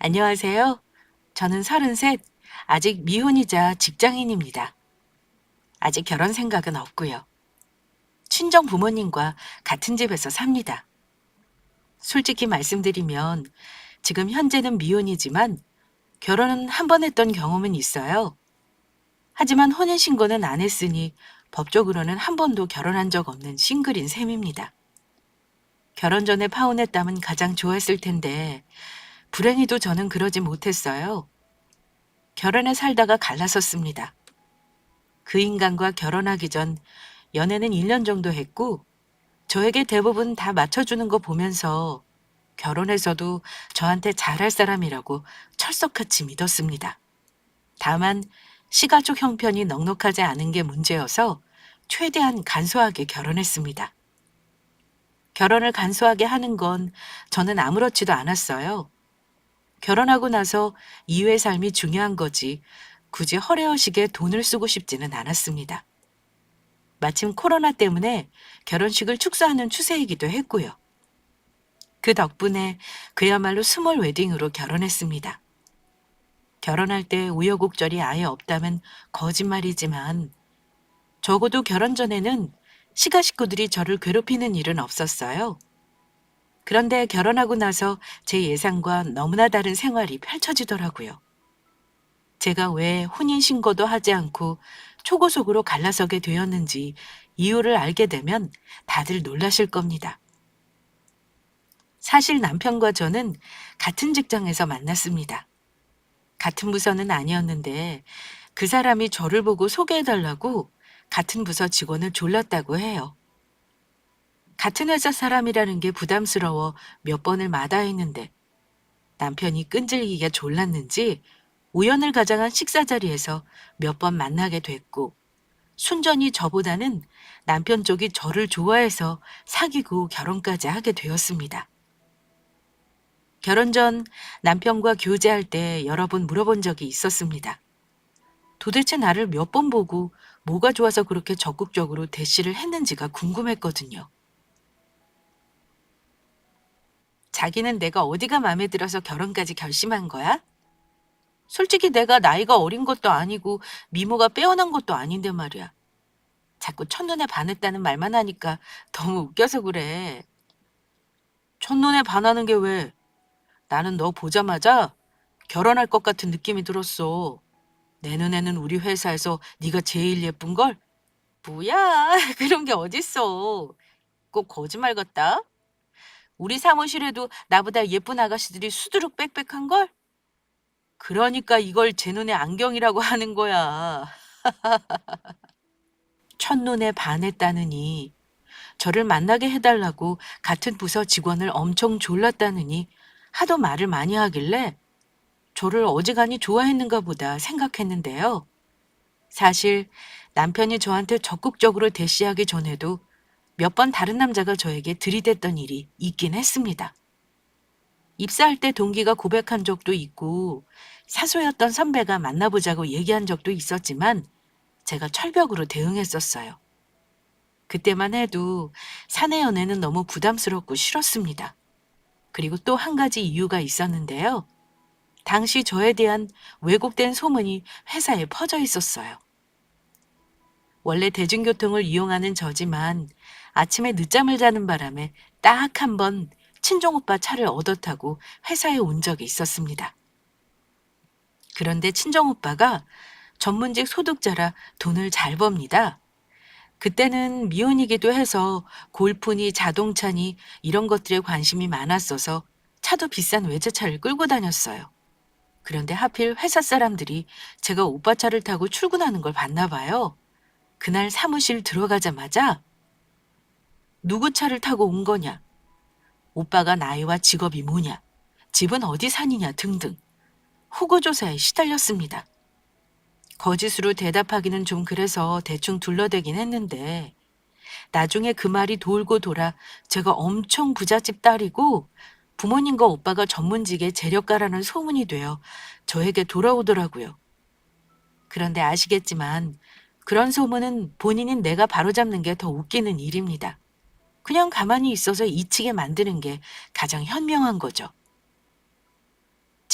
안녕하세요. 저는 33, 아직 미혼이자 직장인입니다. 아직 결혼 생각은 없고요. 친정 부모님과 같은 집에서 삽니다. 솔직히 말씀드리면 지금 현재는 미혼이지만 결혼은 한 번 했던 경험은 있어요. 하지만 혼인신고는 안 했으니 법적으로는 한 번도 결혼한 적 없는 싱글인 셈입니다. 결혼 전에 파혼했다면 가장 좋았을 텐데 불행히도 저는 그러지 못했어요. 결혼해 살다가 갈라섰습니다. 그 인간과 결혼하기 전 연애는 1년 정도 했고 저에게 대부분 다 맞춰주는 거 보면서 결혼해서도 저한테 잘할 사람이라고 철석같이 믿었습니다. 다만 시가족 형편이 넉넉하지 않은 게 문제여서 최대한 간소하게 결혼했습니다. 결혼을 간소하게 하는 건 저는 아무렇지도 않았어요. 결혼하고 나서 이외의 삶이 중요한 거지 굳이 허례허식에 돈을 쓰고 싶지는 않았습니다. 마침 코로나 때문에 결혼식을 축소하는 추세이기도 했고요. 그 덕분에 그야말로 스몰 웨딩으로 결혼했습니다. 결혼할 때 우여곡절이 아예 없다면 거짓말이지만 적어도 결혼 전에는 시가 식구들이 저를 괴롭히는 일은 없었어요. 그런데 결혼하고 나서 제 예상과 너무나 다른 생활이 펼쳐지더라고요. 제가 왜 혼인신고도 하지 않고 초고속으로 갈라서게 되었는지 이유를 알게 되면 다들 놀라실 겁니다. 사실 남편과 저는 같은 직장에서 만났습니다. 같은 부서는 아니었는데 그 사람이 저를 보고 소개해달라고 같은 부서 직원을 졸랐다고 해요. 같은 회사 사람이라는 게 부담스러워 몇 번을 마다했는데 남편이 끈질기게 졸랐는지 우연을 가장한 식사 자리에서 몇 번 만나게 됐고 순전히 저보다는 남편 쪽이 저를 좋아해서 사귀고 결혼까지 하게 되었습니다. 결혼 전 남편과 교제할 때 여러 번 물어본 적이 있었습니다. 도대체 나를 몇 번 보고 뭐가 좋아서 그렇게 적극적으로 대시를 했는지가 궁금했거든요. 자기는 내가 어디가 마음에 들어서 결혼까지 결심한 거야? 솔직히 내가 나이가 어린 것도 아니고 미모가 빼어난 것도 아닌데 말이야. 자꾸 첫눈에 반했다는 말만 하니까 너무 웃겨서 그래. 첫눈에 반하는 게 왜? 나는 너 보자마자 결혼할 것 같은 느낌이 들었어. 내 눈에는 우리 회사에서 네가 제일 예쁜걸? 뭐야, 그런 게 어딨어. 꼭 거짓말 같다. 우리 사무실에도 나보다 예쁜 아가씨들이 수두룩 빽빽한걸? 그러니까 이걸 제 눈에 안경이라고 하는 거야. 첫눈에 반했다느니, 저를 만나게 해달라고 같은 부서 직원을 엄청 졸랐다느니 하도 말을 많이 하길래 저를 어지간히 좋아했는가 보다 생각했는데요. 사실 남편이 저한테 적극적으로 대시하기 전에도 몇 번 다른 남자가 저에게 들이댔던 일이 있긴 했습니다. 입사할 때 동기가 고백한 적도 있고 사소였던 선배가 만나보자고 얘기한 적도 있었지만 제가 철벽으로 대응했었어요. 그때만 해도 사내 연애는 너무 부담스럽고 싫었습니다. 그리고 또 한 가지 이유가 있었는데요. 당시 저에 대한 왜곡된 소문이 회사에 퍼져 있었어요. 원래 대중교통을 이용하는 저지만 아침에 늦잠을 자는 바람에 딱 한 번 친정오빠 차를 얻어 타고 회사에 온 적이 있었습니다. 그런데 친정오빠가 전문직 소득자라 돈을 잘 법니다. 그때는 미혼이기도 해서 골프니 자동차니 이런 것들에 관심이 많았어서 차도 비싼 외제차를 끌고 다녔어요. 그런데 하필 회사 사람들이 제가 오빠 차를 타고 출근하는 걸 봤나 봐요. 그날 사무실 들어가자마자 누구 차를 타고 온 거냐, 오빠가 나이와 직업이 뭐냐, 집은 어디 사니냐 등등 호구조사에 시달렸습니다. 거짓으로 대답하기는 좀 그래서 대충 둘러대긴 했는데 나중에 그 말이 돌고 돌아 제가 엄청 부잣집 딸이고 부모님과 오빠가 전문직의 재력가라는 소문이 되어 저에게 돌아오더라고요. 그런데 아시겠지만 그런 소문은 본인인 내가 바로잡는 게 더 웃기는 일입니다. 그냥 가만히 있어서 이치게 만드는 게 가장 현명한 거죠.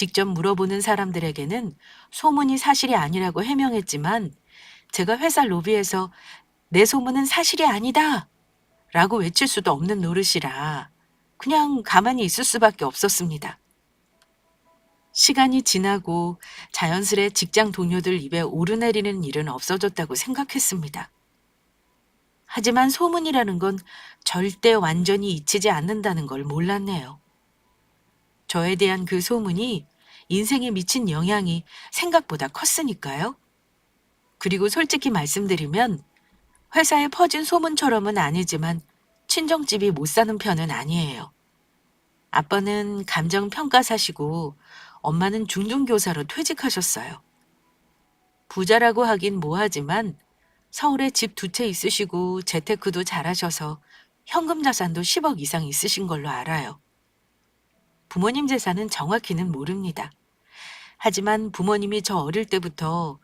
직접 물어보는 사람들에게는 소문이 사실이 아니라고 해명했지만 제가 회사 로비에서 내 소문은 사실이 아니다 라고 외칠 수도 없는 노릇이라 그냥 가만히 있을 수밖에 없었습니다. 시간이 지나고 자연스레 직장 동료들 입에 오르내리는 일은 없어졌다고 생각했습니다. 하지만 소문이라는 건 절대 완전히 잊히지 않는다는 걸 몰랐네요. 저에 대한 그 소문이 인생에 미친 영향이 생각보다 컸으니까요. 그리고 솔직히 말씀드리면 회사에 퍼진 소문처럼은 아니지만 친정집이 못 사는 편은 아니에요. 아빠는 감정평가사시고 엄마는 중등교사로 퇴직하셨어요. 부자라고 하긴 뭐하지만 서울에 집 2채 있으시고 재테크도 잘하셔서 현금 자산도 10억 이상 있으신 걸로 알아요. 부모님 재산은 정확히는 모릅니다. 하지만 부모님이 저 어릴 때부터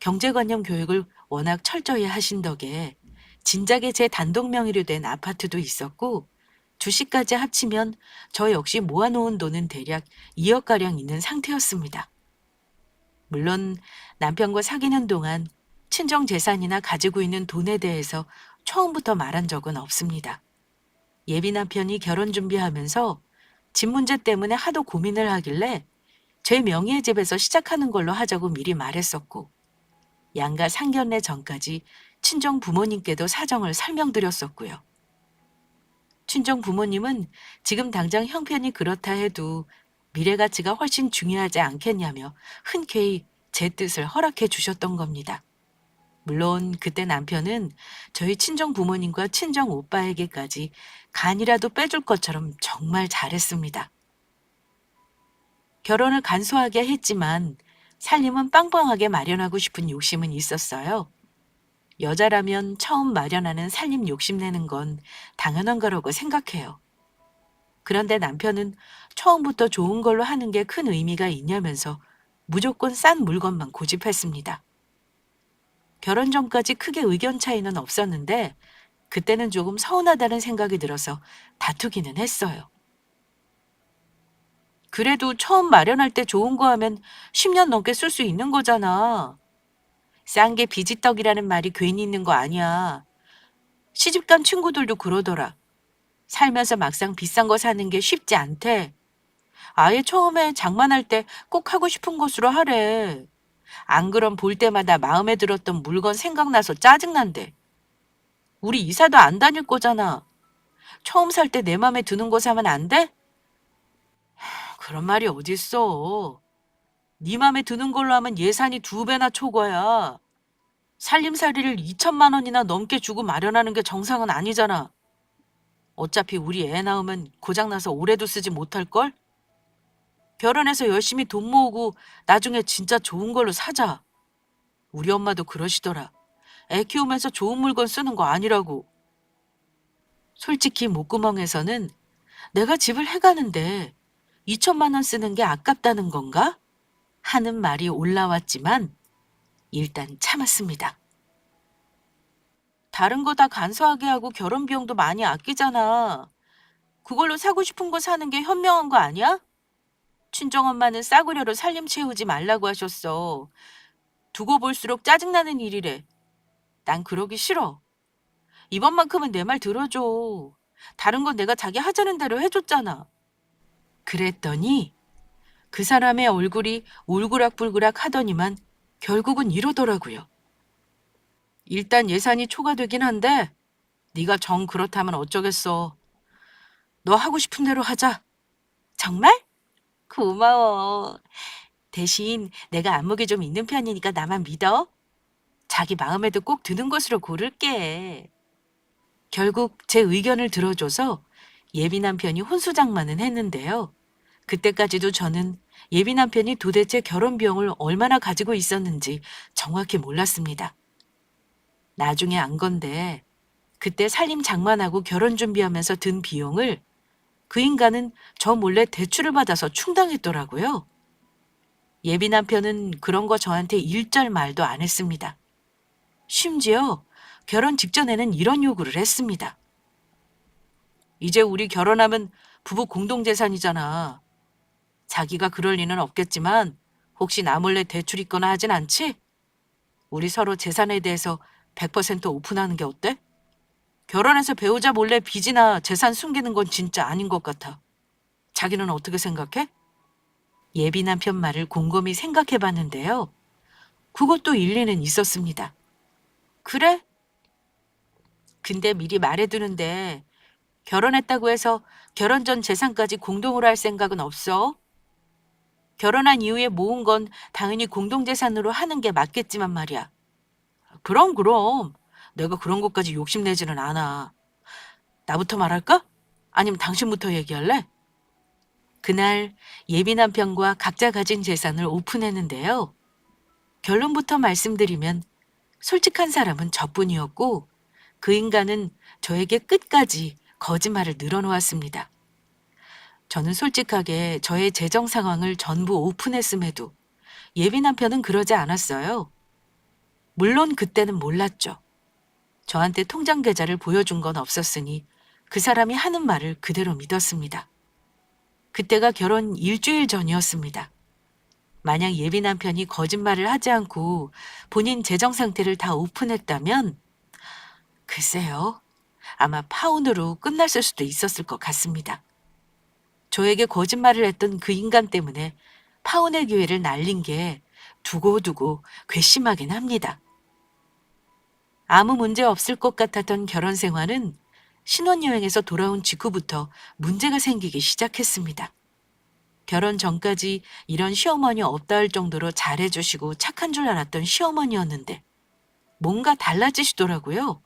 경제관념 교육을 워낙 철저히 하신 덕에 진작에 제 단독 명의로 된 아파트도 있었고 주식까지 합치면 저 역시 모아놓은 돈은 대략 2억가량 있는 상태였습니다. 물론 남편과 사귀는 동안 친정 재산이나 가지고 있는 돈에 대해서 처음부터 말한 적은 없습니다. 예비 남편이 결혼 준비하면서 집 문제 때문에 하도 고민을 하길래 제 명의의 집에서 시작하는 걸로 하자고 미리 말했었고 양가 상견례 전까지 친정 부모님께도 사정을 설명드렸었고요. 친정 부모님은 지금 당장 형편이 그렇다 해도 미래 가치가 훨씬 중요하지 않겠냐며 흔쾌히 제 뜻을 허락해 주셨던 겁니다. 물론 그때 남편은 저희 친정 부모님과 친정 오빠에게까지 간이라도 빼줄 것처럼 정말 잘했습니다. 결혼을 간소하게 했지만 살림은 빵빵하게 마련하고 싶은 욕심은 있었어요. 여자라면 처음 마련하는 살림 욕심내는 건 당연한 거라고 생각해요. 그런데 남편은 처음부터 좋은 걸로 하는 게 큰 의미가 있냐면서 무조건 싼 물건만 고집했습니다. 결혼 전까지 크게 의견 차이는 없었는데 그때는 조금 서운하다는 생각이 들어서 다투기는 했어요. 그래도 처음 마련할 때 좋은 거 하면 10년 넘게 쓸 수 있는 거잖아. 싼 게 비지떡이라는 말이 괜히 있는 거 아니야. 시집간 친구들도 그러더라. 살면서 막상 비싼 거 사는 게 쉽지 않대. 아예 처음에 장만할 때 꼭 하고 싶은 것으로 하래. 안 그럼 볼 때마다 마음에 들었던 물건 생각나서 짜증난대. 우리 이사도 안 다닐 거잖아. 처음 살 때 내 맘에 드는 거 사면 안 돼? 그런 말이 어딨어. 네 맘에 드는 걸로 하면 예산이 2배나 초과야. 살림살이를 2천만 원이나 넘게 주고 마련하는 게 정상은 아니잖아. 어차피 우리 애 낳으면 고장나서 오래도 쓰지 못할걸? 결혼해서 열심히 돈 모으고 나중에 진짜 좋은 걸로 사자. 우리 엄마도 그러시더라. 애 키우면서 좋은 물건 쓰는 거 아니라고. 솔직히 목구멍에서는 내가 집을 해가는데 2천만 원 쓰는 게 아깝다는 건가? 하는 말이 올라왔지만 일단 참았습니다. 다른 거 다 간소하게 하고 결혼 비용도 많이 아끼잖아. 그걸로 사고 싶은 거 사는 게 현명한 거 아니야? 친정엄마는 싸구려로 살림 채우지 말라고 하셨어. 두고 볼수록 짜증나는 일이래. 난 그러기 싫어. 이번만큼은 내 말 들어줘. 다른 건 내가 자기 하자는 대로 해줬잖아. 그랬더니 그 사람의 얼굴이 울그락불그락 하더니만 결국은 이러더라고요. 일단 예산이 초과되긴 한데 네가 정 그렇다면 어쩌겠어. 너 하고 싶은 대로 하자. 정말? 고마워. 대신 내가 안목이 좀 있는 편이니까 나만 믿어. 자기 마음에도 꼭 드는 것으로 고를게. 결국 제 의견을 들어줘서 예비 남편이 혼수장만은 했는데요. 그때까지도 저는 예비 남편이 도대체 결혼 비용을 얼마나 가지고 있었는지 정확히 몰랐습니다. 나중에 안 건데 그때 살림 장만하고 결혼 준비하면서 든 비용을 그 인간은 저 몰래 대출을 받아서 충당했더라고요. 예비 남편은 그런 거 저한테 일절 말도 안 했습니다. 심지어 결혼 직전에는 이런 요구를 했습니다. 이제 우리 결혼하면 부부 공동재산이잖아. 자기가 그럴 리는 없겠지만 혹시 나 몰래 대출 있거나 하진 않지? 우리 서로 재산에 대해서 100% 오픈하는 게 어때? 결혼해서 배우자 몰래 빚이나 재산 숨기는 건 진짜 아닌 것 같아. 자기는 어떻게 생각해? 예비 남편 말을 곰곰이 생각해 봤는데요. 그것도 일리는 있었습니다. 그래? 근데 미리 말해두는데 결혼했다고 해서 결혼 전 재산까지 공동으로 할 생각은 없어? 결혼한 이후에 모은 건 당연히 공동재산으로 하는 게 맞겠지만 말이야. 그럼. 내가 그런 것까지 욕심내지는 않아. 나부터 말할까? 아니면 당신부터 얘기할래? 그날 예비 남편과 각자 가진 재산을 오픈했는데요. 결론부터 말씀드리면 솔직한 사람은 저뿐이었고 그 인간은 저에게 끝까지 거짓말을 늘어놓았습니다. 저는 솔직하게 저의 재정 상황을 전부 오픈했음에도 예비 남편은 그러지 않았어요. 물론 그때는 몰랐죠. 저한테 통장 계좌를 보여준 건 없었으니 그 사람이 하는 말을 그대로 믿었습니다. 그때가 결혼 일주일 전이었습니다. 만약 예비 남편이 거짓말을 하지 않고 본인 재정 상태를 다 오픈했다면 글쎄요. 아마 파혼으로 끝났을 수도 있었을 것 같습니다. 저에게 거짓말을 했던 그 인간 때문에 파혼의 기회를 날린 게 두고두고 괘씸하긴 합니다. 아무 문제 없을 것 같았던 결혼 생활은 신혼여행에서 돌아온 직후부터 문제가 생기기 시작했습니다. 결혼 전까지 이런 시어머니 없다 할 정도로 잘해주시고 착한 줄 알았던 시어머니였는데 뭔가 달라지시더라고요.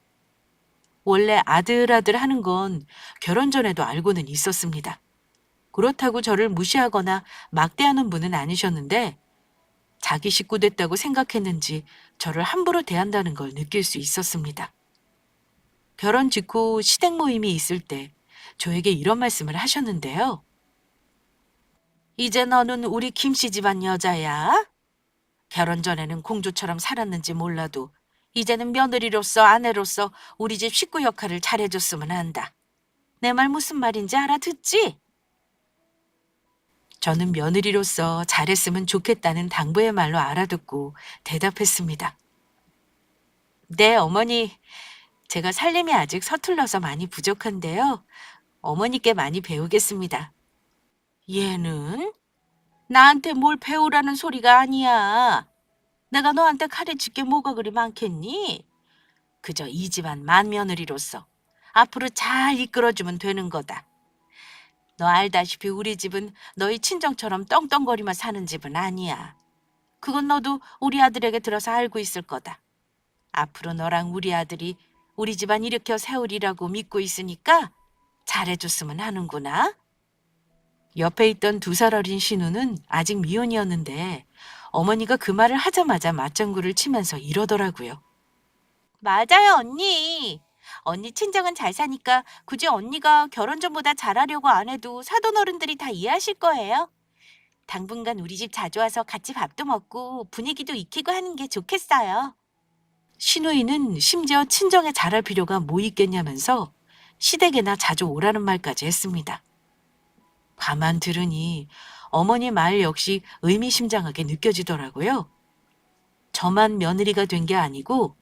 원래 아들아들 하는 건 결혼 전에도 알고는 있었습니다. 그렇다고 저를 무시하거나 막대하는 분은 아니셨는데 자기 식구 됐다고 생각했는지 저를 함부로 대한다는 걸 느낄 수 있었습니다. 결혼 직후 시댁 모임이 있을 때 저에게 이런 말씀을 하셨는데요. 이제 너는 우리 김씨 집안 여자야? 결혼 전에는 공주처럼 살았는지 몰라도 이제는 며느리로서 아내로서 우리 집 식구 역할을 잘해줬으면 한다. 내 말 무슨 말인지 알아듣지? 저는 며느리로서 잘했으면 좋겠다는 당부의 말로 알아듣고 대답했습니다. 네, 어머니. 제가 살림이 아직 서툴러서 많이 부족한데요. 어머니께 많이 배우겠습니다. 얘는? 나한테 뭘 배우라는 소리가 아니야. 내가 너한테 가르칠 게 뭐가 그리 많겠니? 그저 이 집안 맏며느리로서 앞으로 잘 이끌어주면 되는 거다. 너 알다시피 우리 집은 너희 친정처럼 떵떵거리며 사는 집은 아니야. 그건 너도 우리 아들에게 들어서 알고 있을 거다. 앞으로 너랑 우리 아들이 우리 집안 일으켜 세우리라고 믿고 있으니까 잘해줬으면 하는구나. 옆에 있던 2살 어린 신우는 아직 미혼이었는데 어머니가 그 말을 하자마자 맞장구를 치면서 이러더라고요. 맞아요, 언니. 언니 친정은 잘 사니까 굳이 언니가 결혼 전보다 잘하려고 안 해도 사돈 어른들이 다 이해하실 거예요. 당분간 우리 집 자주 와서 같이 밥도 먹고 분위기도 익히고 하는 게 좋겠어요. 신우이는 심지어 친정에 잘할 필요가 뭐 있겠냐면서 시댁에나 자주 오라는 말까지 했습니다. 가만 들으니 어머니 말 역시 의미심장하게 느껴지더라고요. 저만 며느리가 된 게 아니고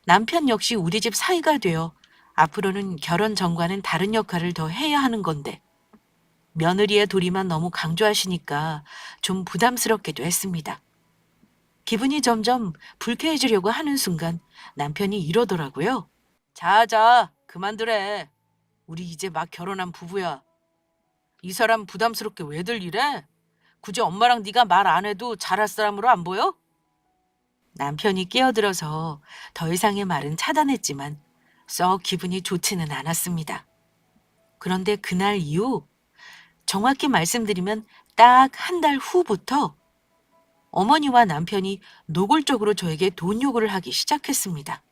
남편 역시 우리 집 사위가 되어 앞으로는 결혼 전과는 다른 역할을 더 해야 하는 건데 며느리의 도리만 너무 강조하시니까 좀 부담스럽기도 했습니다. 기분이 점점 불쾌해지려고 하는 순간 남편이 이러더라고요. 자자, 그만두래. 우리 이제 막 결혼한 부부야. 이 사람 부담스럽게 왜들 이래? 굳이 엄마랑 네가 말 안 해도 잘할 사람으로 안 보여? 남편이 끼어들어서 더 이상의 말은 차단했지만 썩 기분이 좋지는 않았습니다. 그런데 그날 이후 정확히 말씀드리면 딱 한 달 후부터 어머니와 남편이 노골적으로 저에게 돈 요구를 하기 시작했습니다.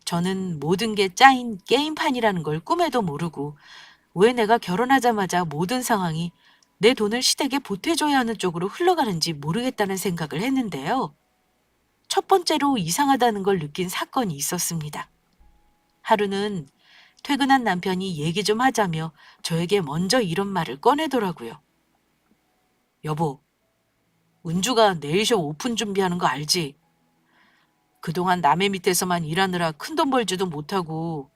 저는 모든 게 짜인 게임판이라는 걸 꿈에도 모르고 왜 내가 결혼하자마자 모든 상황이 내 돈을 시댁에 보태줘야 하는 쪽으로 흘러가는지 모르겠다는 생각을 했는데요. 첫 번째로 이상하다는 걸 느낀 사건이 있었습니다. 하루는 퇴근한 남편이 얘기 좀 하자며 저에게 먼저 이런 말을 꺼내더라고요. 여보, 은주가 네일숍 오픈 준비하는 거 알지? 그동안 남의 밑에서만 일하느라 큰돈 벌지도 못하고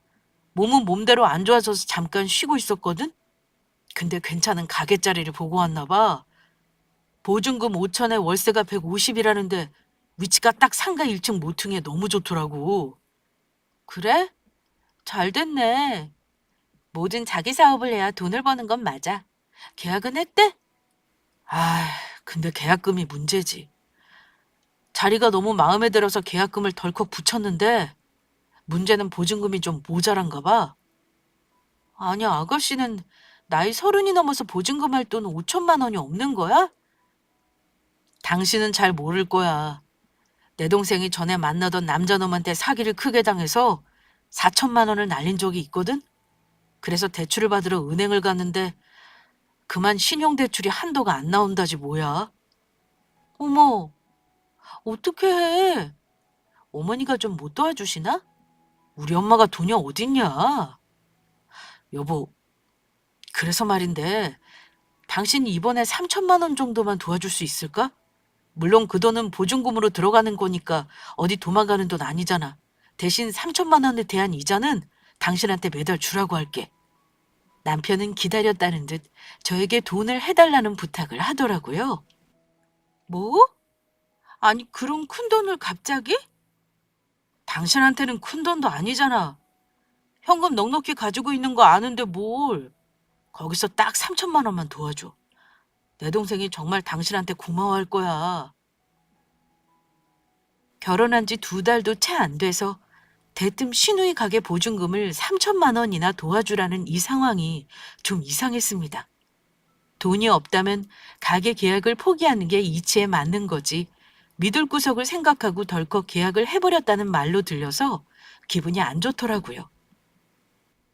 몸은 몸대로 안 좋아져서 잠깐 쉬고 있었거든? 근데 괜찮은 가게 자리를 보고 왔나 봐. 보증금 5천에 월세가 150이라는데 위치가 딱 상가 1층 모퉁이에 너무 좋더라고. 그래? 잘 됐네. 뭐든 자기 사업을 해야 돈을 버는 건 맞아. 계약은 했대? 아, 근데 계약금이 문제지. 자리가 너무 마음에 들어서 계약금을 덜컥 붙였는데 문제는 보증금이 좀 모자란가 봐. 아니, 아가씨는 나이 30이 넘어서 보증금 할 돈 5천만 원이 없는 거야? 당신은 잘 모를 거야. 내 동생이 전에 만나던 남자놈한테 사기를 크게 당해서 4천만 원을 날린 적이 있거든? 그래서 대출을 받으러 은행을 갔는데 그만 신용대출이 한도가 안 나온다지 뭐야. 어머, 어떻게 해? 어머니가 좀 못 도와주시나? 우리 엄마가 돈이 어딨냐? 여보, 그래서 말인데 당신이 이번에 3천만 원 정도만 도와줄 수 있을까? 물론 그 돈은 보증금으로 들어가는 거니까 어디 도망가는 돈 아니잖아. 대신 3천만 원에 대한 이자는 당신한테 매달 주라고 할게. 남편은 기다렸다는 듯 저에게 돈을 해달라는 부탁을 하더라고요. 뭐? 아니, 그런 큰 돈을 갑자기? 당신한테는 큰 돈도 아니잖아. 현금 넉넉히 가지고 있는 거 아는데 뭘. 거기서 딱 3천만 원만 도와줘. 내 동생이 정말 당신한테 고마워할 거야. 결혼한 지 2달도 채 안 돼서 대뜸 시누이 가게 보증금을 3천만 원이나 도와주라는 이 상황이 좀 이상했습니다. 돈이 없다면 가게 계약을 포기하는 게 이치에 맞는 거지. 믿을 구석을 생각하고 덜컥 계약을 해버렸다는 말로 들려서 기분이 안 좋더라고요.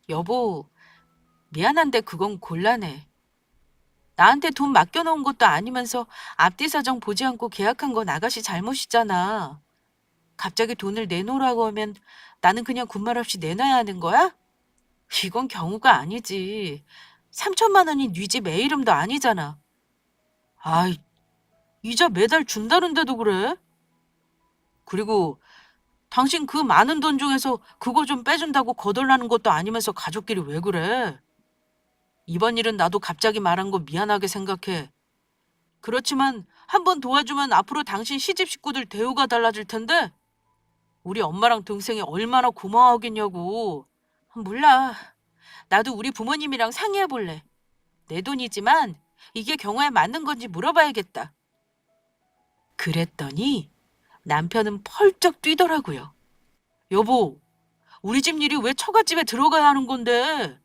여보, 미안한데 그건 곤란해. 나한테 돈 맡겨놓은 것도 아니면서 앞뒤 사정 보지 않고 계약한 건 아가씨 잘못이잖아. 갑자기 돈을 내놓으라고 하면 나는 그냥 군말 없이 내놔야 하는 거야? 이건 경우가 아니지. 3천만 원이 네 집 애 이름도 아니잖아. 아이, 이자 매달 준다는데도 그래? 그리고 당신 그 많은 돈 중에서 그거 좀 빼준다고 거덜나는 것도 아니면서 가족끼리 왜 그래? 이번 일은 나도 갑자기 말한 거 미안하게 생각해. 그렇지만 한 번 도와주면 앞으로 당신 시집 식구들 대우가 달라질 텐데 우리 엄마랑 동생이 얼마나 고마워하겠냐고. 몰라. 나도 우리 부모님이랑 상의해 볼래. 내 돈이지만 이게 경우에 맞는 건지 물어봐야겠다. 그랬더니 남편은 펄쩍 뛰더라고요. 여보, 우리 집 일이 왜 처갓집에 들어가야 하는 건데?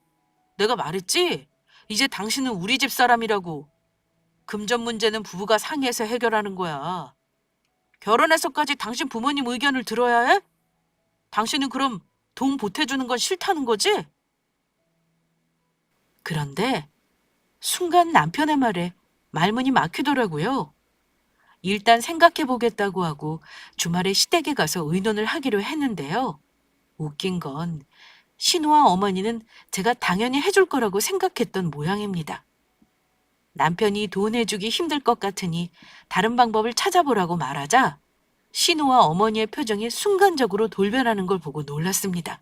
내가 말했지? 이제 당신은 우리 집 사람이라고. 금전 문제는 부부가 상의해서 해결하는 거야. 결혼해서까지 당신 부모님 의견을 들어야 해? 당신은 그럼 돈 보태주는 건 싫다는 거지? 그런데 순간 남편의 말에 말문이 막히더라고요. 일단 생각해 보겠다고 하고 주말에 시댁에 가서 의논을 하기로 했는데요. 웃긴 건 신우와 어머니는 제가 당연히 해줄 거라고 생각했던 모양입니다. 남편이 돈 해주기 힘들 것 같으니 다른 방법을 찾아보라고 말하자 신우와 어머니의 표정이 순간적으로 돌변하는 걸 보고 놀랐습니다.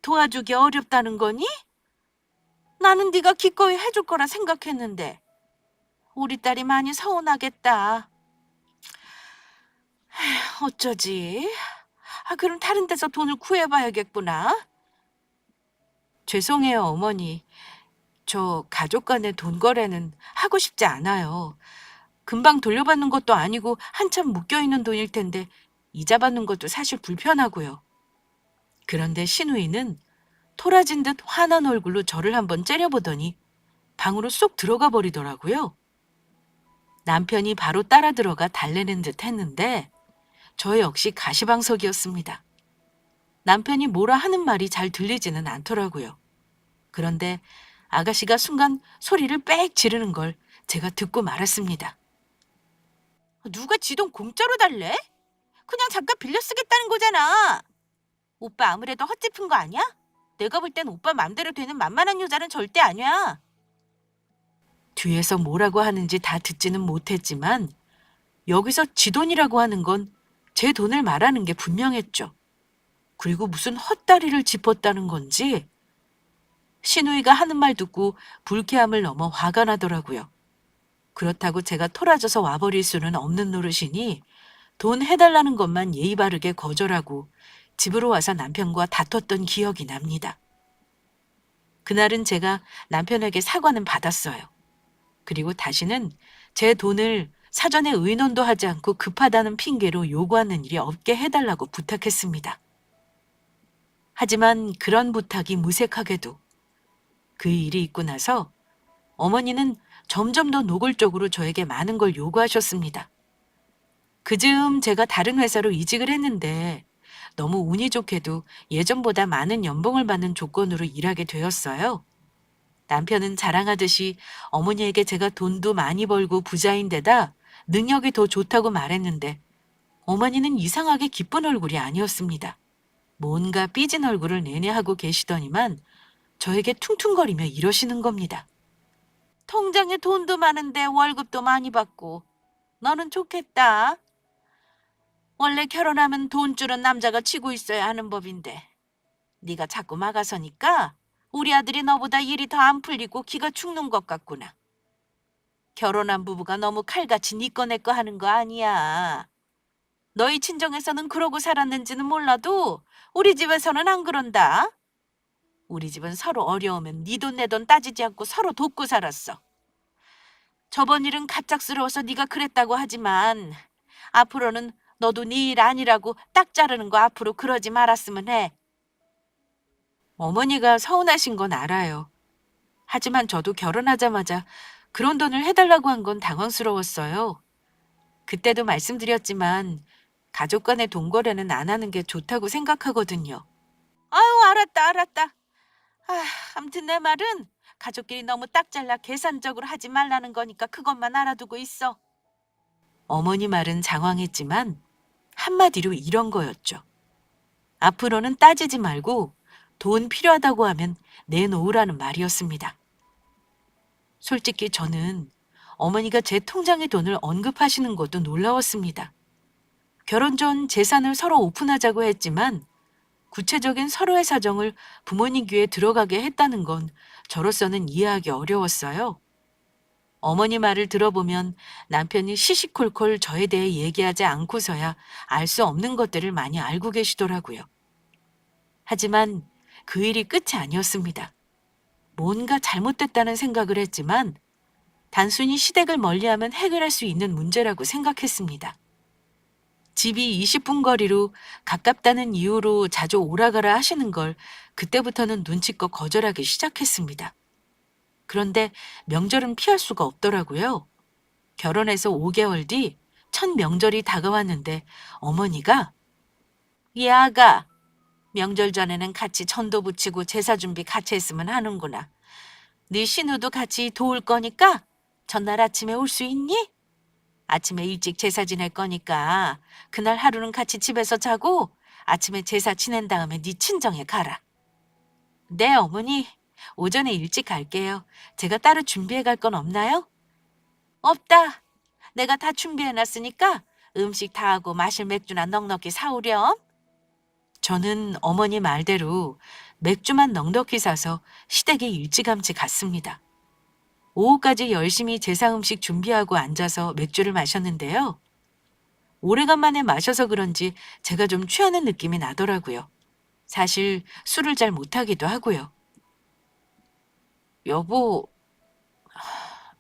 도와주기 어렵다는 거니? 나는 네가 기꺼이 해줄 거라 생각했는데 우리 딸이 많이 서운하겠다. 어쩌지? 그럼 다른 데서 돈을 구해봐야겠구나. 죄송해요, 어머니. 저 가족 간의 돈 거래는 하고 싶지 않아요. 금방 돌려받는 것도 아니고 한참 묶여있는 돈일 텐데 이자 받는 것도 사실 불편하고요. 그런데 신우이는 토라진 듯 화난 얼굴로 저를 한번 째려보더니 방으로 쏙 들어가 버리더라고요. 남편이 바로 따라 들어가 달래는 듯 했는데 저 역시 가시방석이었습니다. 남편이 뭐라 하는 말이 잘 들리지는 않더라고요. 그런데 아가씨가 순간 소리를 빽 지르는 걸 제가 듣고 말았습니다. 누가 지 돈 공짜로 달래? 그냥 잠깐 빌려 쓰겠다는 거잖아. 오빠 아무래도 헛짚은 거 아니야? 내가 볼 땐 오빠 맘대로 되는 만만한 여자는 절대 아니야. 뒤에서 뭐라고 하는지 다 듣지는 못했지만 여기서 지 돈이라고 하는 건 제 돈을 말하는 게 분명했죠. 그리고 무슨 헛다리를 짚었다는 건지 시누이가 하는 말 듣고 불쾌함을 넘어 화가 나더라고요. 그렇다고 제가 토라져서 와버릴 수는 없는 노릇이니 돈 해달라는 것만 예의 바르게 거절하고 집으로 와서 남편과 다퉜던 기억이 납니다. 그날은 제가 남편에게 사과는 받았어요. 그리고 다시는 제 돈을 사전에 의논도 하지 않고 급하다는 핑계로 요구하는 일이 없게 해달라고 부탁했습니다. 하지만 그런 부탁이 무색하게도 그 일이 있고 나서 어머니는 점점 더 노골적으로 저에게 많은 걸 요구하셨습니다. 그즈음 제가 다른 회사로 이직을 했는데 너무 운이 좋게도 예전보다 많은 연봉을 받는 조건으로 일하게 되었어요. 남편은 자랑하듯이 어머니에게 제가 돈도 많이 벌고 부자인데다 능력이 더 좋다고 말했는데 어머니는 이상하게 기쁜 얼굴이 아니었습니다. 뭔가 삐진 얼굴을 내내 하고 계시더니만 저에게 퉁퉁거리며 이러시는 겁니다. 통장에 돈도 많은데 월급도 많이 받고 너는 좋겠다. 원래 결혼하면 돈줄은 남자가 쥐고 있어야 하는 법인데 네가 자꾸 막아서니까 우리 아들이 너보다 일이 더 안 풀리고 기가 죽는 것 같구나. 결혼한 부부가 너무 칼같이 네 거 내 거 하는 거 아니야. 너희 친정에서는 그러고 살았는지는 몰라도 우리 집에서는 안 그런다. 우리 집은 서로 어려우면 네 돈 내 돈 따지지 않고 서로 돕고 살았어. 저번 일은 갑작스러워서 네가 그랬다고 하지만 앞으로는 너도 네 일 아니라고 딱 자르는 거 앞으로 그러지 말았으면 해. 어머니가 서운하신 건 알아요. 하지만 저도 결혼하자마자 그런 돈을 해달라고 한 건 당황스러웠어요. 그때도 말씀드렸지만 가족 간의 돈 거래는 안 하는 게 좋다고 생각하거든요. 아유, 알았다. 아무튼 내 말은 가족끼리 너무 딱 잘라 계산적으로 하지 말라는 거니까 그것만 알아두고 있어. 어머니 말은 장황했지만 한마디로 이런 거였죠. 앞으로는 따지지 말고 돈 필요하다고 하면 내놓으라는 말이었습니다. 솔직히 저는 어머니가 제 통장의 돈을 언급하시는 것도 놀라웠습니다. 결혼 전 재산을 서로 오픈하자고 했지만 구체적인 서로의 사정을 부모님 귀에 들어가게 했다는 건 저로서는 이해하기 어려웠어요. 어머니 말을 들어보면 남편이 시시콜콜 저에 대해 얘기하지 않고서야 알 수 없는 것들을 많이 알고 계시더라고요. 하지만 그 일이 끝이 아니었습니다. 뭔가 잘못됐다는 생각을 했지만 단순히 시댁을 멀리하면 해결할 수 있는 문제라고 생각했습니다. 집이 20분 거리로 가깝다는 이유로 자주 오라가라 하시는 걸 그때부터는 눈치껏 거절하기 시작했습니다. 그런데 명절은 피할 수가 없더라고요. 결혼해서 5개월 뒤 첫 명절이 다가왔는데 어머니가 "이 아가, 명절 전에는 같이 전도 붙이고 제사 준비 같이 했으면 하는구나. 네 신우도 같이 도울 거니까 전날 아침에 올 수 있니? 아침에 일찍 제사 지낼 거니까 그날 하루는 같이 집에서 자고 아침에 제사 지낸 다음에 네 친정에 가라." "네, 어머니. 오전에 일찍 갈게요. 제가 따로 준비해 갈 건 없나요?" "없다. 내가 다 준비해 놨으니까 음식 다 하고 마실 맥주나 넉넉히 사오렴." 저는 어머니 말대로 맥주만 넉넉히 사서 시댁에 일찌감치 갔습니다. 오후까지 열심히 제사 음식 준비하고 앉아서 맥주를 마셨는데요. 오래간만에 마셔서 그런지 제가 좀 취하는 느낌이 나더라고요. 사실 술을 잘 못하기도 하고요. "여보,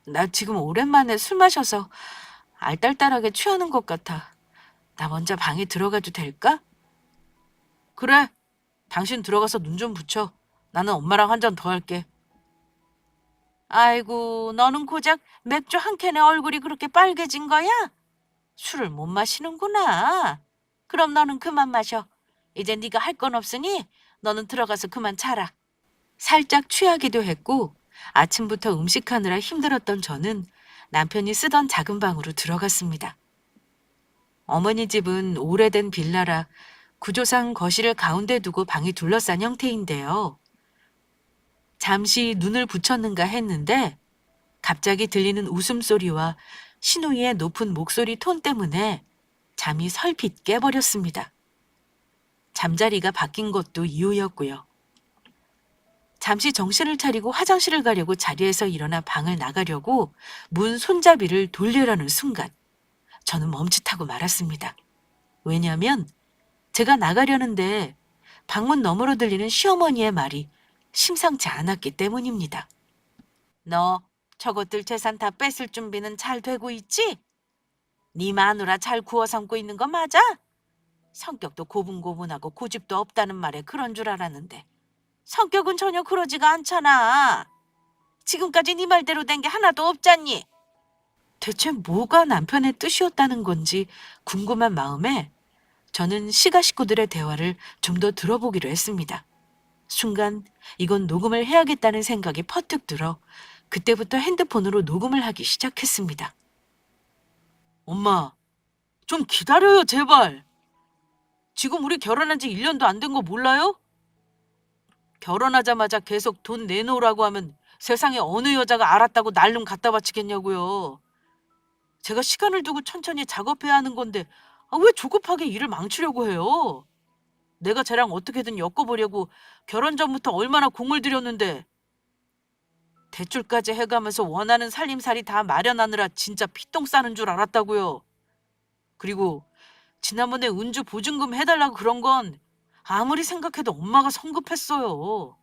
나 지금 오랜만에 술 마셔서 알딸딸하게 취하는 것 같아. 나 먼저 방에 들어가도 될까?" "그래. 당신 들어가서 눈 좀 붙여. 나는 엄마랑 한 잔 더 할게." "아이고, 너는 고작 맥주 한 캔에 얼굴이 그렇게 빨개진 거야? 술을 못 마시는구나. 그럼 너는 그만 마셔. 이제 네가 할 건 없으니 너는 들어가서 그만 자라." 살짝 취하기도 했고 아침부터 음식하느라 힘들었던 저는 남편이 쓰던 작은 방으로 들어갔습니다. 어머니 집은 오래된 빌라라 구조상 거실을 가운데 두고 방이 둘러싼 형태인데요. 잠시 눈을 붙였는가 했는데 갑자기 들리는 웃음소리와 신우이의 높은 목소리 톤 때문에 잠이 설핏 깨버렸습니다. 잠자리가 바뀐 것도 이유였고요. 잠시 정신을 차리고 화장실을 가려고 자리에서 일어나 방을 나가려고 문 손잡이를 돌리려는 순간 저는 멈칫하고 말았습니다. 왜냐하면 제가 나가려는데 방문 너머로 들리는 시어머니의 말이 심상치 않았기 때문입니다. 너 저것들 재산 다 뺏을 준비는 잘 되고 있지? 네 마누라 잘 구워 삼고 있는 거 맞아? 성격도 고분고분하고 고집도 없다는 말에 그런 줄 알았는데 성격은 전혀 그러지가 않잖아. 지금까지 네 말대로 된 게 하나도 없잖니. 대체 뭐가 남편의 뜻이었다는 건지 궁금한 마음에 저는 시가 식구들의 대화를 좀 더 들어보기로 했습니다. 순간 이건 녹음을 해야겠다는 생각이 퍼뜩 들어 그때부터 핸드폰으로 녹음을 하기 시작했습니다. 엄마, 좀 기다려요, 제발. 지금 우리 결혼한 지 1년도 안 된 거 몰라요? 결혼하자마자 계속 돈 내놓으라고 하면 세상에 어느 여자가 알았다고 날름 갖다 바치겠냐고요. 제가 시간을 두고 천천히 작업해야 하는 건데 왜 조급하게 일을 망치려고 해요? 내가 쟤랑 어떻게든 엮어보려고 결혼 전부터 얼마나 공을 들였는데 대출까지 해가면서 원하는 살림살이 다 마련하느라 진짜 피똥 싸는 줄 알았다고요. 그리고 지난번에 은주 보증금 해달라고 그런 건 아무리 생각해도 엄마가 성급했어요.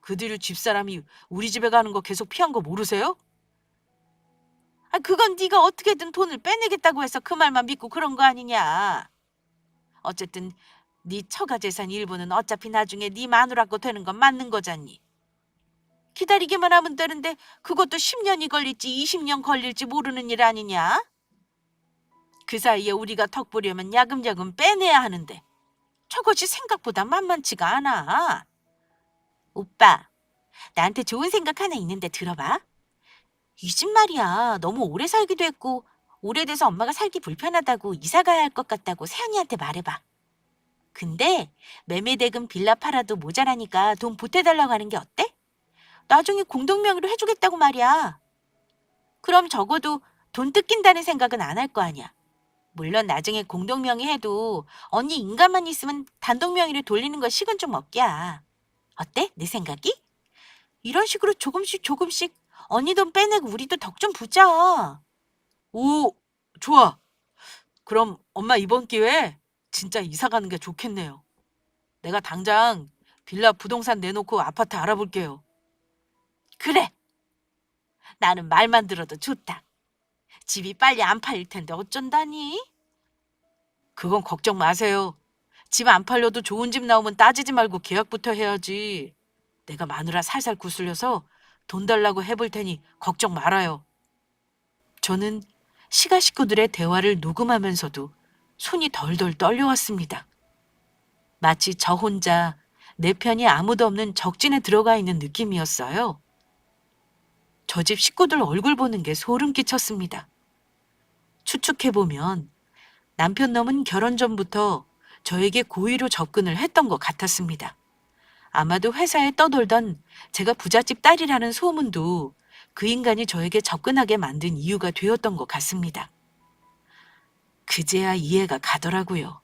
그 뒤로 집사람이 우리 집에 가는 거 계속 피한 거 모르세요? 그건 네가 어떻게든 돈을 빼내겠다고 해서 그 말만 믿고 그런 거 아니냐. 어쨌든 네 처가 재산 일부는 어차피 나중에 네 마누라 거 되는 건 맞는 거잖니. 기다리기만 하면 되는데 그것도 10년이 걸릴지 20년 걸릴지 모르는 일 아니냐? 그 사이에 우리가 턱 보려면 야금야금 빼내야 하는데 저것이 생각보다 만만치가 않아. 오빠, 나한테 좋은 생각 하나 있는데 들어봐. 이 집 말이야. 너무 오래 살기도 했고 오래돼서 엄마가 살기 불편하다고 이사 가야 할 것 같다고 세연이한테 말해봐. 근데 매매대금 빌라 팔아도 모자라니까 돈 보태달라고 하는 게 어때? 나중에 공동명의로 해주겠다고 말이야. 그럼 적어도 돈 뜯긴다는 생각은 안 할 거 아니야. 물론 나중에 공동명의 해도 언니 인간만 있으면 단독명의로 돌리는 거 식은 죽 먹기야. 어때? 내 생각이? 이런 식으로 조금씩 언니 돈 빼내고 우리도 덕 좀 부자. 오, 좋아. 그럼 엄마 이번 기회에 진짜 이사 가는 게 좋겠네요. 내가 당장 빌라 부동산 내놓고 아파트 알아볼게요. 그래. 나는 말만 들어도 좋다. 집이 빨리 안 팔릴 텐데 어쩐다니? 그건 걱정 마세요. 집 안 팔려도 좋은 집 나오면 따지지 말고 계약부터 해야지. 내가 마누라 살살 구슬려서 돈 달라고 해볼 테니 걱정 말아요. 저는 시가 식구들의 대화를 녹음하면서도 손이 덜덜 떨려왔습니다. 마치 저 혼자 내 편이 아무도 없는 적진에 들어가 있는 느낌이었어요. 저 집 식구들 얼굴 보는 게 소름 끼쳤습니다. 추측해보면 남편 놈은 결혼 전부터 저에게 고의로 접근을 했던 것 같았습니다. 아마도 회사에 떠돌던 제가 부잣집 딸이라는 소문도 그 인간이 저에게 접근하게 만든 이유가 되었던 것 같습니다. 그제야 이해가 가더라고요.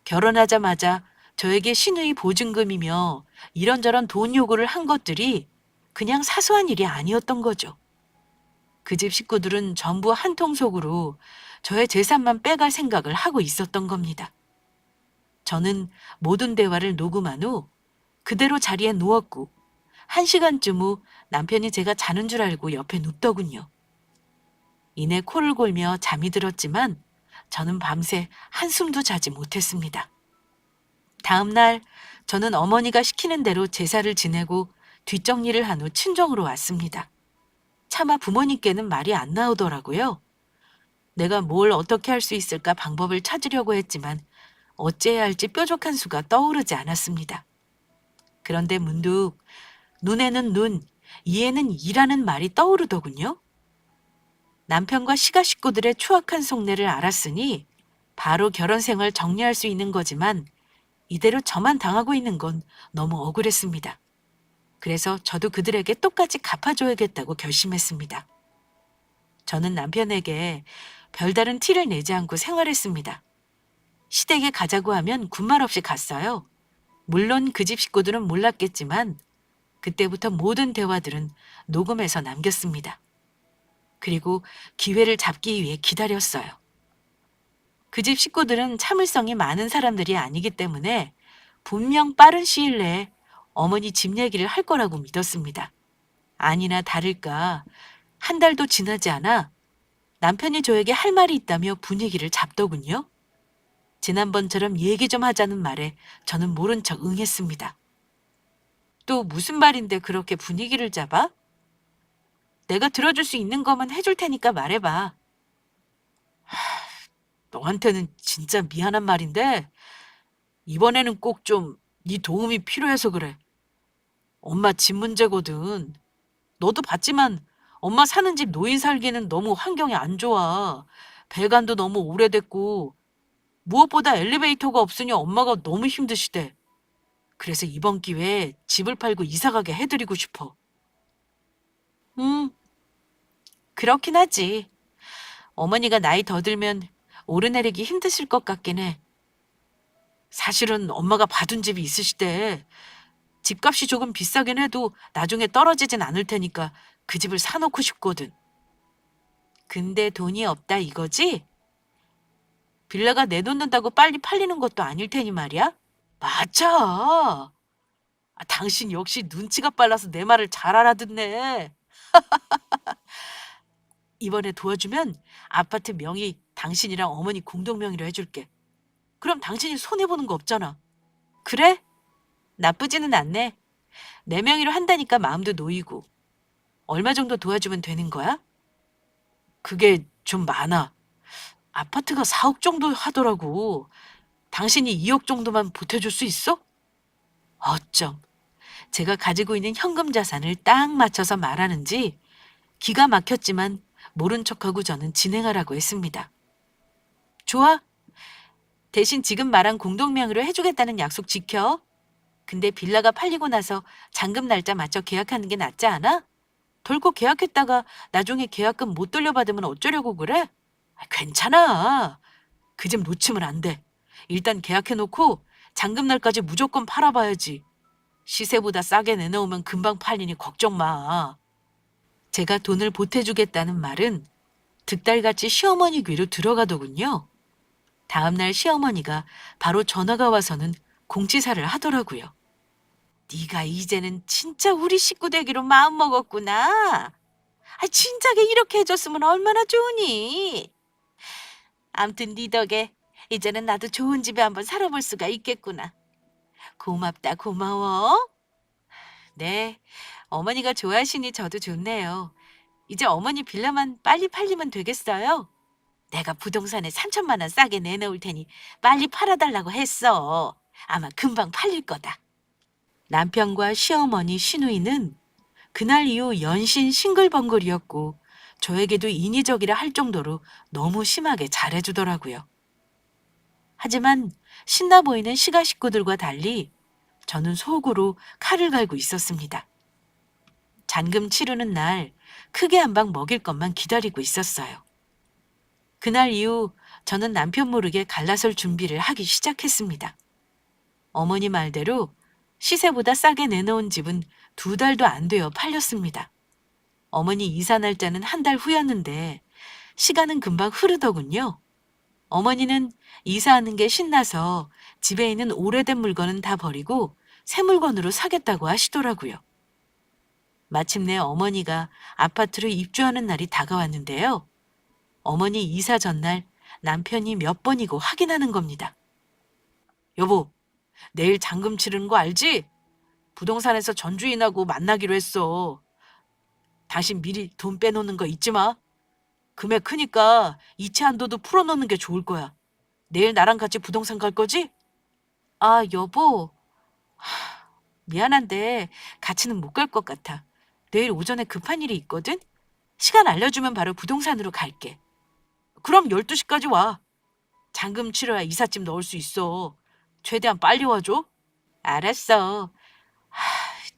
결혼하자마자 저에게 신의 보증금이며 이런저런 돈 요구를 한 것들이 그냥 사소한 일이 아니었던 거죠. 그 집 식구들은 전부 한 통속으로 저의 재산만 빼갈 생각을 하고 있었던 겁니다. 저는 모든 대화를 녹음한 후 그대로 자리에 누웠고 1시간쯤 후 남편이 제가 자는 줄 알고 옆에 눕더군요. 이내 코를 골며 잠이 들었지만 저는 밤새 한숨도 자지 못했습니다. 다음 날 저는 어머니가 시키는 대로 제사를 지내고 뒷정리를 한 후 친정으로 왔습니다. 차마 부모님께는 말이 안 나오더라고요. 내가 뭘 어떻게 할 수 있을까 방법을 찾으려고 했지만 어찌해야 할지 뾰족한 수가 떠오르지 않았습니다. 그런데 문득 눈에는 눈, 이에는 이라는 말이 떠오르더군요. 남편과 시가 식구들의 추악한 속내를 알았으니 바로 결혼 생활 정리할 수 있는 거지만 이대로 저만 당하고 있는 건 너무 억울했습니다. 그래서 저도 그들에게 똑같이 갚아줘야겠다고 결심했습니다. 저는 남편에게 별다른 티를 내지 않고 생활했습니다. 시댁에 가자고 하면 군말 없이 갔어요. 물론 그 집 식구들은 몰랐겠지만 그때부터 모든 대화들은 녹음해서 남겼습니다. 그리고 기회를 잡기 위해 기다렸어요. 그 집 식구들은 참을성이 많은 사람들이 아니기 때문에 분명 빠른 시일 내에 어머니 집 얘기를 할 거라고 믿었습니다. 아니나 다를까 한 달도 지나지 않아 남편이 저에게 할 말이 있다며 분위기를 잡더군요. 지난번처럼 얘기 좀 하자는 말에 저는 모른 척 응했습니다. 또 무슨 말인데 그렇게 분위기를 잡아? 내가 들어줄 수 있는 것만 해줄 테니까 말해봐. 너한테는 진짜 미안한 말인데 이번에는 꼭 좀 네 도움이 필요해서 그래. 엄마 집 문제거든. 너도 봤지만 엄마 사는 집 노인 살기는 너무 환경이 안 좋아. 배관도 너무 오래됐고 무엇보다 엘리베이터가 없으니 엄마가 너무 힘드시대. 그래서 이번 기회에 집을 팔고 이사 가게 해드리고 싶어. 음, 그렇긴 하지. 어머니가 나이 더 들면 오르내리기 힘드실 것 같긴 해. 사실은 엄마가 봐둔 집이 있으시대. 집값이 조금 비싸긴 해도 나중에 떨어지진 않을 테니까 그 집을 사놓고 싶거든. 근데 돈이 없다 이거지? 빌라가 내놓는다고 빨리 팔리는 것도 아닐 테니 말이야? 맞아. 당신 역시 눈치가 빨라서 내 말을 잘 알아듣네. 이번에 도와주면 아파트 명의 당신이랑 어머니 공동 명의로 해줄게. 그럼 당신이 손해보는 거 없잖아. 그래? 나쁘지는 않네. 내 명의로 한다니까 마음도 놓이고. 얼마 정도 도와주면 되는 거야? 그게 좀 많아. 아파트가 4억 정도 하더라고. 당신이 2억 정도만 보태줄 수 있어? 어쩜. 제가 가지고 있는 현금 자산을 딱 맞춰서 말하는지 기가 막혔지만 모른 척하고 저는 진행하라고 했습니다. 좋아. 대신 지금 말한 공동명의로 해주겠다는 약속 지켜. 근데 빌라가 팔리고 나서 잔금 날짜 맞춰 계약하는 게 낫지 않아? 덜컥 계약했다가 나중에 계약금 못 돌려받으면 어쩌려고 그래? 괜찮아. 그 집 놓치면 안 돼. 일단 계약해놓고 잔금 날까지 무조건 팔아봐야지. 시세보다 싸게 내놓으면 금방 팔리니 걱정 마. 제가 돈을 보태주겠다는 말은 득달같이 시어머니 귀로 들어가더군요. 다음날 시어머니가 바로 전화가 와서는 공지사를 하더라고요. 네가 이제는 진짜 우리 식구 되기로 마음먹었구나. 진작에 이렇게 해줬으면 얼마나 좋으니. 암튼 네 덕에 이제는 나도 좋은 집에 한번 살아볼 수가 있겠구나. 고맙다 고마워. 네, 어머니가 좋아하시니 저도 좋네요. 이제 어머니 빌라만 빨리 팔리면 되겠어요? 내가 부동산에 3천만 원 싸게 내놓을 테니 빨리 팔아달라고 했어. 아마 금방 팔릴 거다. 남편과 시어머니 시누이는 그날 이후 연신 싱글벙글이었고 저에게도 인위적이라 할 정도로 너무 심하게 잘해주더라고요. 하지만 신나 보이는 시가 식구들과 달리 저는 속으로 칼을 갈고 있었습니다. 잔금 치르는 날 크게 한 방 먹일 것만 기다리고 있었어요. 그날 이후 저는 남편 모르게 갈라설 준비를 하기 시작했습니다. 어머니 말대로 시세보다 싸게 내놓은 집은 2달도 안 되어 팔렸습니다. 어머니 이사 날짜는 한 달 후였는데 시간은 금방 흐르더군요. 어머니는 이사하는 게 신나서 집에 있는 오래된 물건은 다 버리고 새 물건으로 사겠다고 하시더라고요. 마침내 어머니가 아파트로 입주하는 날이 다가왔는데요. 어머니 이사 전날 남편이 몇 번이고 확인하는 겁니다. 여보, 내일 잔금 치르는 거 알지? 부동산에서 전주인하고 만나기로 했어. 당신 미리 돈 빼놓는 거 잊지 마. 금액 크니까 이체 한도도 풀어놓는 게 좋을 거야. 내일 나랑 같이 부동산 갈 거지? 여보. 미안한데 같이는 못 갈 것 같아. 내일 오전에 급한 일이 있거든? 시간 알려주면 바로 부동산으로 갈게. 그럼 12시까지 와. 잔금 치러야 이삿짐 넣을 수 있어. 최대한 빨리 와줘. 알았어.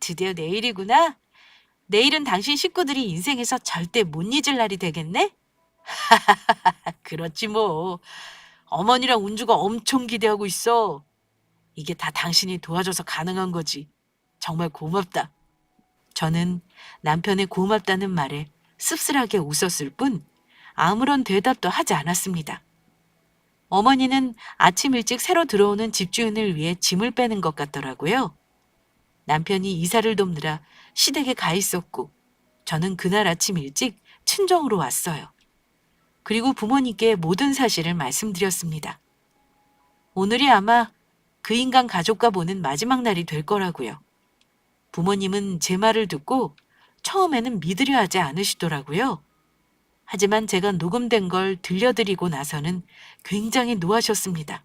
드디어 내일이구나. 내일은 당신 식구들이 인생에서 절대 못 잊을 날이 되겠네? 그렇지 뭐. 어머니랑 운주가 엄청 기대하고 있어. 이게 다 당신이 도와줘서 가능한 거지. 정말 고맙다. 저는 남편의 고맙다는 말에 씁쓸하게 웃었을 뿐 아무런 대답도 하지 않았습니다. 어머니는 아침 일찍 새로 들어오는 집주인을 위해 짐을 빼는 것 같더라고요. 남편이 이사를 돕느라 시댁에 가 있었고 저는 그날 아침 일찍 친정으로 왔어요. 그리고 부모님께 모든 사실을 말씀드렸습니다. 오늘이 아마 그 인간 가족과 보는 마지막 날이 될 거라고요. 부모님은 제 말을 듣고 처음에는 믿으려 하지 않으시더라고요. 하지만 제가 녹음된 걸 들려드리고 나서는 굉장히 노하셨습니다.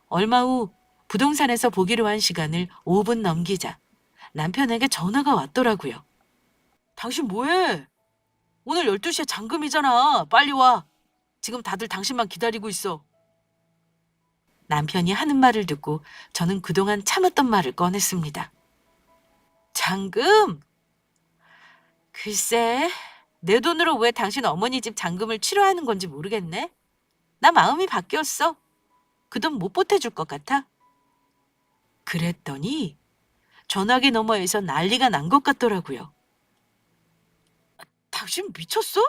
얼마 후 부동산에서 보기로 한 시간을 5분 넘기자 남편에게 전화가 왔더라고요. 당신 뭐해? 오늘 12시에 잔금이잖아. 빨리 와. 지금 다들 당신만 기다리고 있어. 남편이 하는 말을 듣고 저는 그동안 참았던 말을 꺼냈습니다. 잔금? 글쎄, 내 돈으로 왜 당신 어머니 집 잔금을 치러야 하는 건지 모르겠네. 나 마음이 바뀌었어. 그 돈 못 보태줄 것 같아. 그랬더니 전화기 너머에서 난리가 난 것 같더라고요. 당신 미쳤어?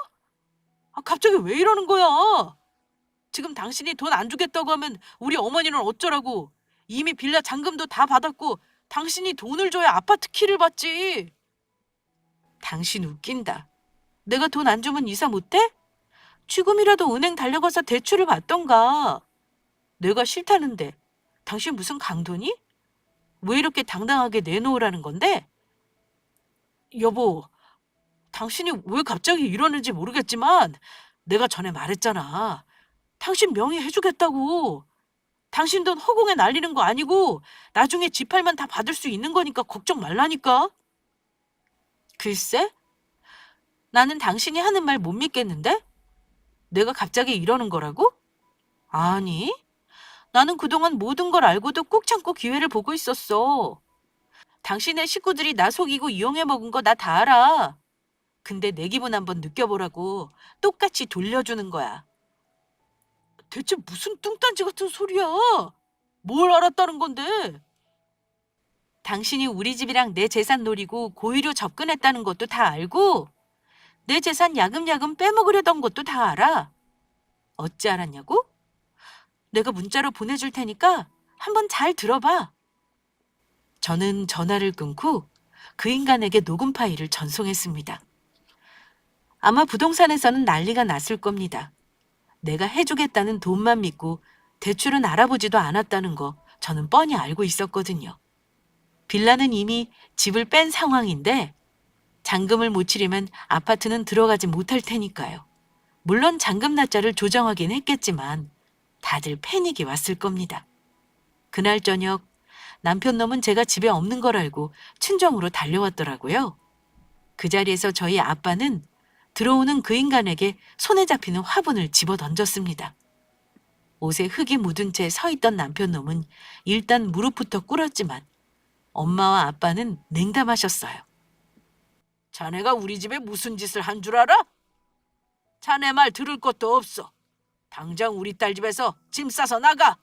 갑자기 왜 이러는 거야? 지금 당신이 돈 안 주겠다고 하면 우리 어머니는 어쩌라고? 이미 빌라 잔금도 다 받았고 당신이 돈을 줘야 아파트 키를 받지. 당신 웃긴다. 내가 돈 안 주면 이사 못해? 지금이라도 은행 달려가서 대출을 받던가. 내가 싫다는데 당신 무슨 강도니? 왜 이렇게 당당하게 내놓으라는 건데? 여보, 당신이 왜 갑자기 이러는지 모르겠지만 내가 전에 말했잖아. 당신 명의 해주겠다고. 당신 돈 허공에 날리는 거 아니고 나중에 집 팔면 다 받을 수 있는 거니까 걱정 말라니까. 글쎄? 나는 당신이 하는 말 못 믿겠는데? 내가 갑자기 이러는 거라고? 아니, 나는 그동안 모든 걸 알고도 꾹 참고 기회를 보고 있었어. 당신의 식구들이 나 속이고 이용해 먹은 거 나 다 알아. 근데 내 기분 한번 느껴보라고 똑같이 돌려주는 거야. 대체 무슨 뚱딴지 같은 소리야? 뭘 알았다는 건데? 당신이 우리 집이랑 내 재산 노리고 고의로 접근했다는 것도 다 알고 내 재산 야금야금 빼먹으려던 것도 다 알아. 어찌 알았냐고? 내가 문자로 보내줄 테니까 한번 잘 들어봐. 저는 전화를 끊고 그 인간에게 녹음 파일을 전송했습니다. 아마 부동산에서는 난리가 났을 겁니다. 내가 해주겠다는 돈만 믿고 대출은 알아보지도 않았다는 거 저는 뻔히 알고 있었거든요. 빌라는 이미 집을 뺀 상황인데 잔금을 못 치려면 아파트는 들어가지 못할 테니까요. 물론 잔금 날짜를 조정하긴 했겠지만 다들 패닉이 왔을 겁니다. 그날 저녁 남편 놈은 제가 집에 없는 걸 알고 친정으로 달려왔더라고요. 그 자리에서 저희 아빠는 들어오는 그 인간에게 손에 잡히는 화분을 집어 던졌습니다. 옷에 흙이 묻은 채 서 있던 남편 놈은 일단 무릎부터 꿇었지만 엄마와 아빠는 냉담하셨어요. 자네가 우리 집에 무슨 짓을 한 줄 알아? 자네 말 들을 것도 없어. 당장 우리 딸 집에서 짐 싸서 나가.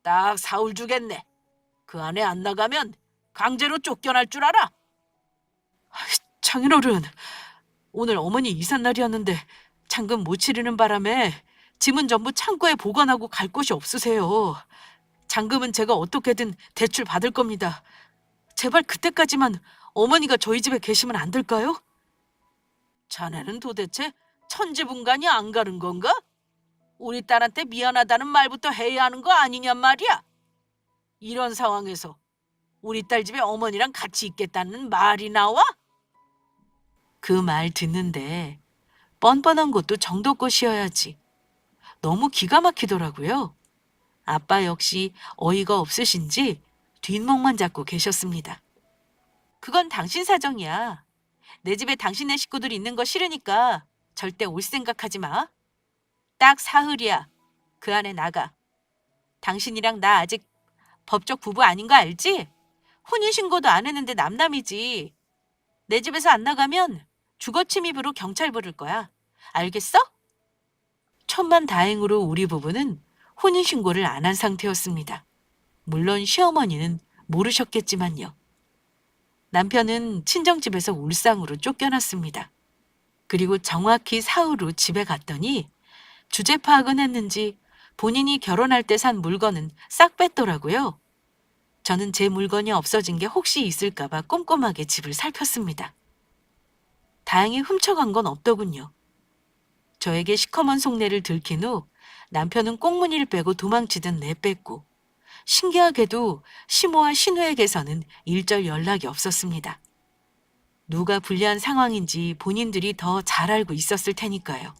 딱 사흘 주겠네. 그 안에 안 나가면 강제로 쫓겨날 줄 알아. 장인어른, 오늘 어머니 이삿날이었는데 잔금 못 치르는 바람에 짐은 전부 창고에 보관하고 갈 곳이 없으세요. 잔금은 제가 어떻게든 대출 받을 겁니다. 제발 그때까지만 어머니가 저희 집에 계시면 안 될까요? 자네는 도대체 천지분간이 안 가는 건가? 우리 딸한테 미안하다는 말부터 해야 하는 거 아니냔 말이야. 이런 상황에서 우리 딸 집에 어머니랑 같이 있겠다는 말이 나와? 그 말 듣는데 뻔뻔한 것도 정도껏이어야지. 너무 기가 막히더라고요. 아빠 역시 어이가 없으신지 뒷목만 잡고 계셨습니다. 그건 당신 사정이야. 내 집에 당신네 식구들 있는 거 싫으니까 절대 올 생각하지 마. 딱 사흘이야. 그 안에 나가. 당신이랑 나 아직 법적 부부 아닌 거 알지? 혼인신고도 안 했는데 남남이지. 내 집에서 안 나가면 주거 침입으로 경찰 부를 거야. 알겠어? 천만다행으로 우리 부부는 혼인신고를 안 한 상태였습니다. 물론 시어머니는 모르셨겠지만요. 남편은 친정집에서 울상으로 쫓겨났습니다. 그리고 정확히 사흘 후 집에 갔더니 주제 파악은 했는지 본인이 결혼할 때 산 물건은 싹 뺐더라고요. 저는 제 물건이 없어진 게 혹시 있을까봐 꼼꼼하게 집을 살폈습니다. 다행히 훔쳐간 건 없더군요. 저에게 시커먼 속내를 들킨 후 남편은 꽁무니를 빼고 도망치듯 내뺐고 신기하게도 시모와 신우에게서는 일절 연락이 없었습니다. 누가 불리한 상황인지 본인들이 더 잘 알고 있었을 테니까요.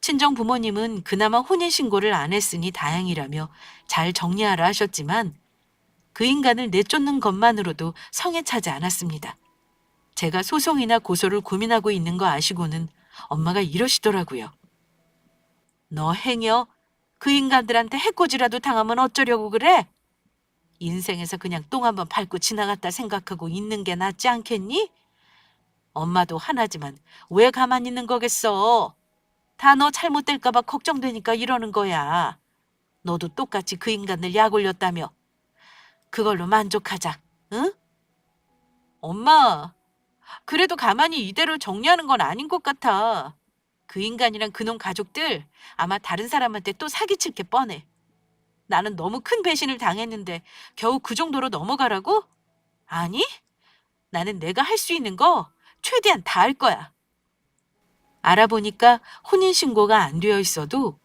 친정 부모님은 그나마 혼인신고를 안 했으니 다행이라며 잘 정리하라 하셨지만 그 인간을 내쫓는 것만으로도 성에 차지 않았습니다. 제가 소송이나 고소를 고민하고 있는 거 아시고는 엄마가 이러시더라고요. 너 행여 그 인간들한테 해코지라도 당하면 어쩌려고 그래? 인생에서 그냥 똥 한번 밟고 지나갔다 생각하고 있는 게 낫지 않겠니? 엄마도 하나지만 왜 가만히 있는 거겠어? 다 너 잘못될까 봐 걱정되니까 이러는 거야. 너도 똑같이 그 인간을 약 올렸다며. 그걸로 만족하자, 응? 엄마, 그래도 가만히 이대로 정리하는 건 아닌 것 같아. 그 인간이랑 그놈 가족들 아마 다른 사람한테 또 사기칠 게 뻔해. 나는 너무 큰 배신을 당했는데 겨우 그 정도로 넘어가라고? 아니, 나는 내가 할 수 있는 거 최대한 다 할 거야. 알아보니까 혼인신고가 안 되어 있어도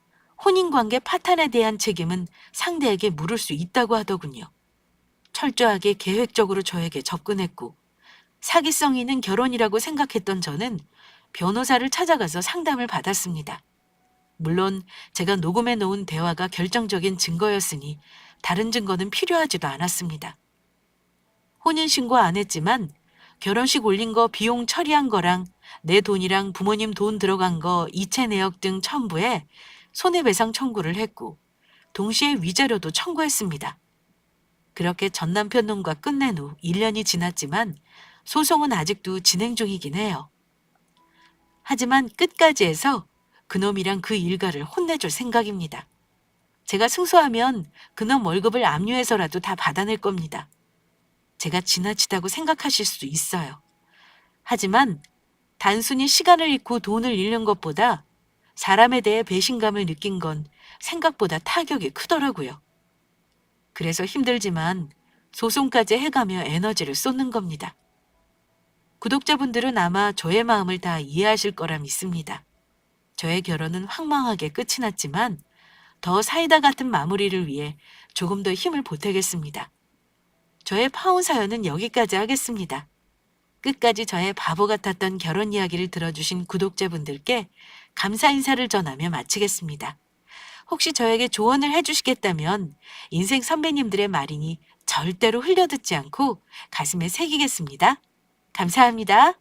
혼인관계 파탄에 대한 책임은 상대에게 물을 수 있다고 하더군요. 철저하게 계획적으로 저에게 접근했고 사기성 있는 결혼이라고 생각했던 저는 변호사를 찾아가서 상담을 받았습니다. 물론 제가 녹음해 놓은 대화가 결정적인 증거였으니 다른 증거는 필요하지도 않았습니다. 혼인신고 안 했지만 결혼식 올린 거 비용 처리한 거랑 내 돈이랑 부모님 돈 들어간 거 이체 내역 등 첨부해 손해배상 청구를 했고 동시에 위자료도 청구했습니다. 그렇게 전 남편 놈과 끝낸 후 1년이 지났지만 소송은 아직도 진행 중이긴 해요. 하지만 끝까지 해서 그놈이랑 그 일가를 혼내줄 생각입니다. 제가 승소하면 그놈 월급을 압류해서라도 다 받아낼 겁니다. 제가 지나치다고 생각하실 수 있어요. 하지만 단순히 시간을 잃고 돈을 잃는 것보다 사람에 대해 배신감을 느낀 건 생각보다 타격이 크더라고요. 그래서 힘들지만 소송까지 해가며 에너지를 쏟는 겁니다. 구독자분들은 아마 저의 마음을 다 이해하실 거라 믿습니다. 저의 결혼은 황망하게 끝이 났지만 더 사이다 같은 마무리를 위해 조금 더 힘을 보태겠습니다. 저의 파혼 사연은 여기까지 하겠습니다. 끝까지 저의 바보 같았던 결혼 이야기를 들어주신 구독자분들께 감사 인사를 전하며 마치겠습니다. 혹시 저에게 조언을 해주시겠다면 인생 선배님들의 말이니 절대로 흘려듣지 않고 가슴에 새기겠습니다. 감사합니다.